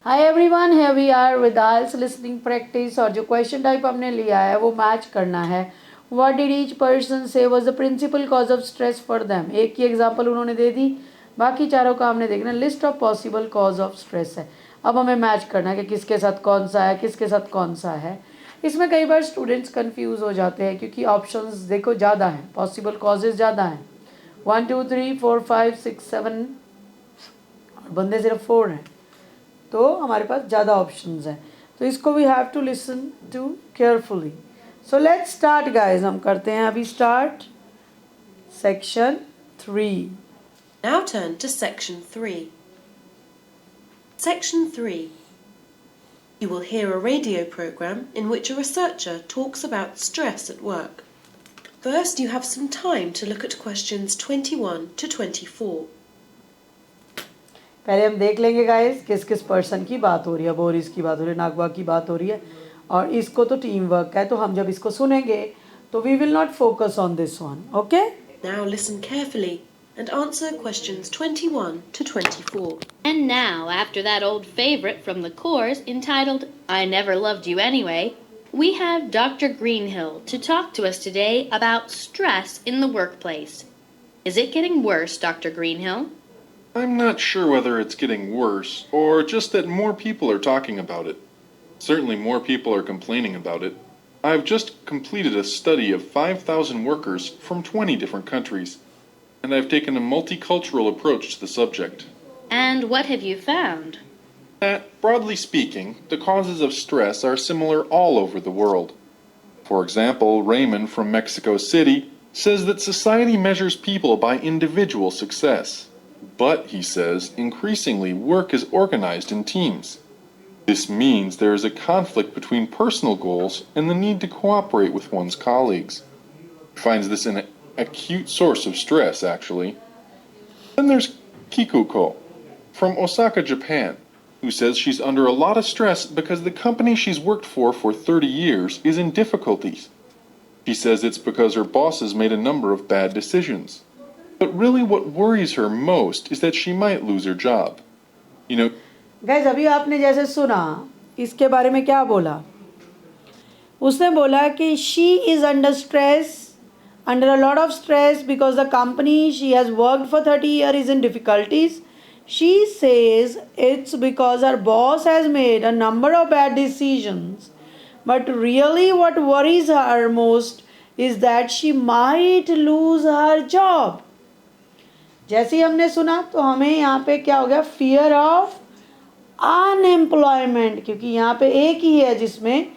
Hi everyone, here we are with IELTS listening practice और जो question type हमने लिया है वो मैच करना है. What did each person say was the principal cause of stress for them? एक ही एग्जाम्पल उन्होंने दे दी, बाकी चारों का हमने देखना. List of possible cause of stress है. अब हमें मैच करना है कि किसके साथ कौन सा है, किसके साथ कौन सा है. इसमें कई बार स्टूडेंट्स कन्फ्यूज़ हो जाते हैं क्योंकि ऑप्शंस देखो ज़्यादा हैं, पॉसिबल कॉजेज़ ज़्यादा हैं. 1 2 3 4 5 6 7 बंदे सिर्फ 4 हैं, तो हमारे पास ज़्यादा ऑप्शंस हैं. तो इसको we have to listen to carefully. So let's start guys. हम करते हैं अभी start section 3. Now turn to Section 3. Section 3. You will hear a radio program in which a researcher talks about stress at work. First, you have some time to look at questions 21 to 24. पहले हम देख लेंगे guys किस किस person की बात हो रही है. बोरिस की बात हो रही है, नागवा की बात हो रही है, और इसको तो टीम वर्क है. तो हम जब इसको सुनेंगे तो we will not focus on this one. Okay, Now listen carefully and answer questions 21 to 24. And now, after that old favorite from the course entitled I Never Loved You Anyway, we have Dr. Greenhill to talk to us today about stress in the workplace. Is it getting worse, Dr. Greenhill? I'm not sure whether it's getting worse or just that more people are talking about it. Certainly more people are complaining about it. I've just completed a study of 5,000 workers from 20 different countries, and I've taken a multicultural approach to the subject. And what have you found? That, broadly speaking, the causes of stress are similar all over the world. For example, Raymond from Mexico City says that society measures people by individual success. But, he says, increasingly work is organized in teams. This means there is a conflict between personal goals and the need to cooperate with one's colleagues. He finds this an acute source of stress, actually. Then there's Kikuko from Osaka, Japan, who says she's under a lot of stress because the company she's worked for 30 years is in difficulties. She says it's because her bosses made a number of bad decisions. But really what worries her most is that she might lose her job. You know, guys अभी आपने जैसे सुना, इसके बारे में क्या बोला. उसने बोला कि she is under stress, under a lot of stress because the company she has worked for 30 years is in difficulties. She says it's because her boss has made a number of bad decisions. But really what worries her most is that she might lose her job. जैसे ही हमने सुना तो हमें यहाँ पे क्या हो गया, फियर ऑफ अनएम्प्लॉयमेंट, क्योंकि यहाँ पे एक ही है जिसमें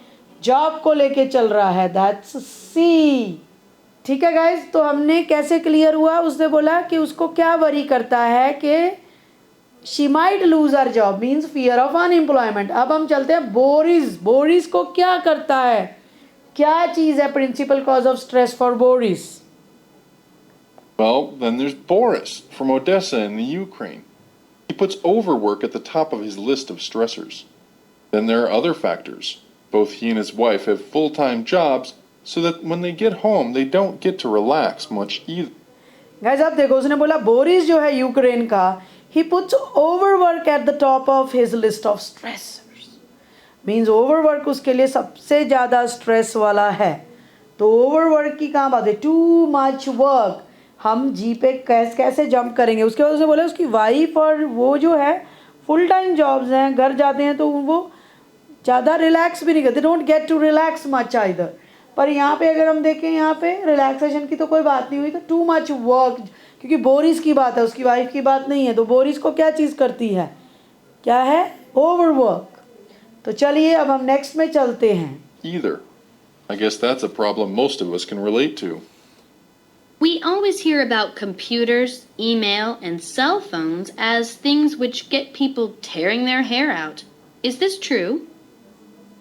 जॉब को लेके चल रहा है, दैट्स सी. ठीक है गाइज, तो हमने कैसे क्लियर हुआ. उसने बोला कि उसको क्या वरी करता है कि she might lose her job, means fear of unemployment. अब हम चलते हैं बोरिस. बोरिस को क्या करता है, क्या चीज़ है principal cause of stress for Boris. well, then there's Boris from Odessa in the Ukraine. He puts overwork at the top of his list of stressors. Then there are other factors. Both he and his wife have full-time jobs, so that when they get home, they don't get to relax much either. Guys आप देखो, उसने बोला Boris जो है Ukraine का, he puts overwork at the top of his list of stressors. Means overwork उसके लिए सबसे ज़्यादा स्ट्रेस वाला है. तो ओवरवर्क की कहाँ बात है, टू मच वर्क. हम जी पे कैसे जंप करेंगे. उसके बाद उसने बोला उसकी वाइफ और वो जो है फुल टाइम जॉब्स हैं, घर जाते हैं तो वो ज़्यादा रिलैक्स भी नहीं करते, don't get to relax much either. पर यहाँ पे अगर हम देखें, यहाँ पे रिलैक्सेशन की तो कोई बात नहीं हुई, तो टू मच वर्क, क्योंकि बोरिस की बात है, उसकी वाइफ की बात नहीं है. तो बोरिस को क्या चीज़ करती है, क्या है, ओवरवर्क. तो चलिए अब हम नेक्स्ट में चलते हैं. Either. I guess that's a problem most of us can relate to. We always hear about computers, email, and cell phones as things which get people tearing their hair out. Is this true?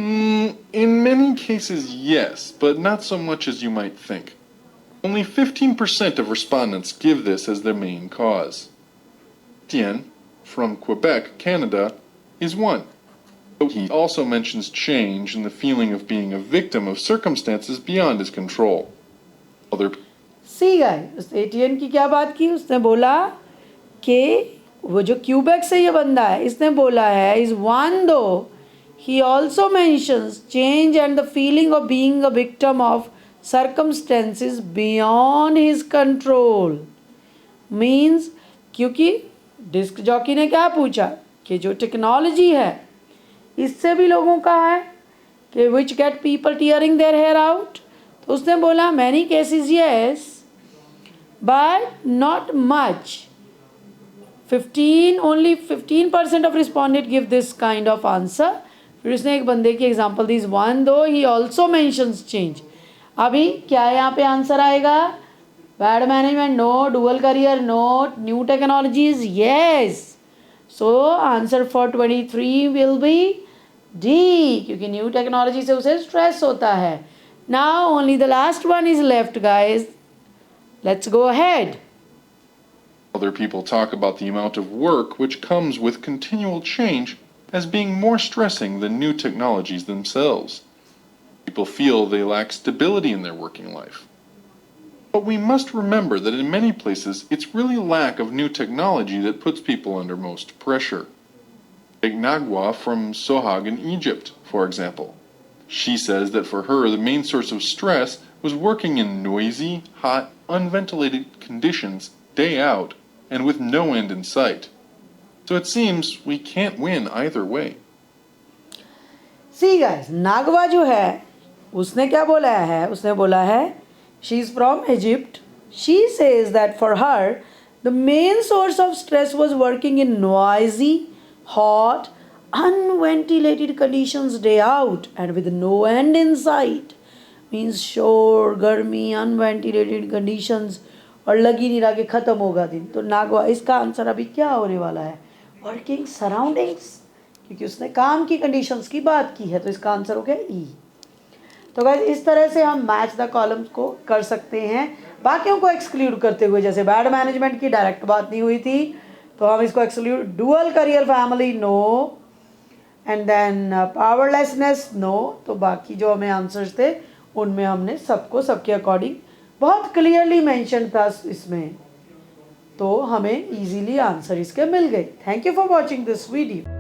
In many cases, yes, but not so much as you might think. Only 15% of respondents give this as their main cause. Tien, from Quebec, Canada, is one. He also mentions change and the feeling of being a victim of circumstances beyond his control. Other see guys, ATN की क्या बात की, उसने बोला कि वो जो Quebec से ये बंदा है, इसने बोला है इज वन दो he also mentions change and the feeling of being a victim of circumstances beyond his control. Means क्योंकि डिस्क जॉकी ने क्या पूछा कि जो टेक्नोलॉजी है इससे भी लोगों का है कि which get people tearing their hair out, तो उसने बोला many cases yes but not much. 15% of respondent give this kind of answer. फिर उसने एक बंदे की एग्जांपल दी, वन दो ही ऑल्सो मेंशंस चेंज. अभी क्या यहाँ पे आंसर आएगा? Bad management no, dual career no, new technologies yes. So answer for 23 will be D, क्योंकि न्यू टेक्नोलॉजी से उसे स्ट्रेस होता है. Now only the last one is left guys. Let's go ahead. Other people talk about the amount of work which comes with continual change as being more stressing than new technologies themselves. People feel they lack stability in their working life. But we must remember that in many places it's really lack of new technology that puts people under most pressure. Take Nagwa from Sohag in Egypt, for example. She says that for her the main source of stress was working in noisy, hot, unventilated conditions day out and with no end in sight. So it seems we can't win either way. See guys, Nagwa जो है उसने क्या बोला है? उसने बोला है she is from Egypt. She says that for her the main source of stress was working in noisy, hot, unventilated conditions day out and with no end in sight. Means शोर, गर्मी, unventilated conditions और लगी नहीं रहा कि ख़त्म होगा दिन. तो नागवा इसका आंसर अभी क्या होने वाला है? वर्किंग सराउंडिंग्स, क्योंकि उसने काम की कंडीशंस की बात की है, तो इसका आंसर हो गया ई. तो गाइस इस तरह से हम मैच द कॉलम्स को कर सकते हैं, बाकियों को एक्सक्लूड करते हुए. जैसे बैड मैनेजमेंट की डायरेक्ट बात नहीं हुई थी तो हम इसको exclude. Dual career family no, and then powerlessness no. तो बाकी जो हमें आंसर्स थे उनमें हमने सबको सबके अकॉर्डिंग बहुत क्लियरली मेंशन था इसमें, तो हमें इजीली आंसर इसके मिल गए. Thank you for watching this video.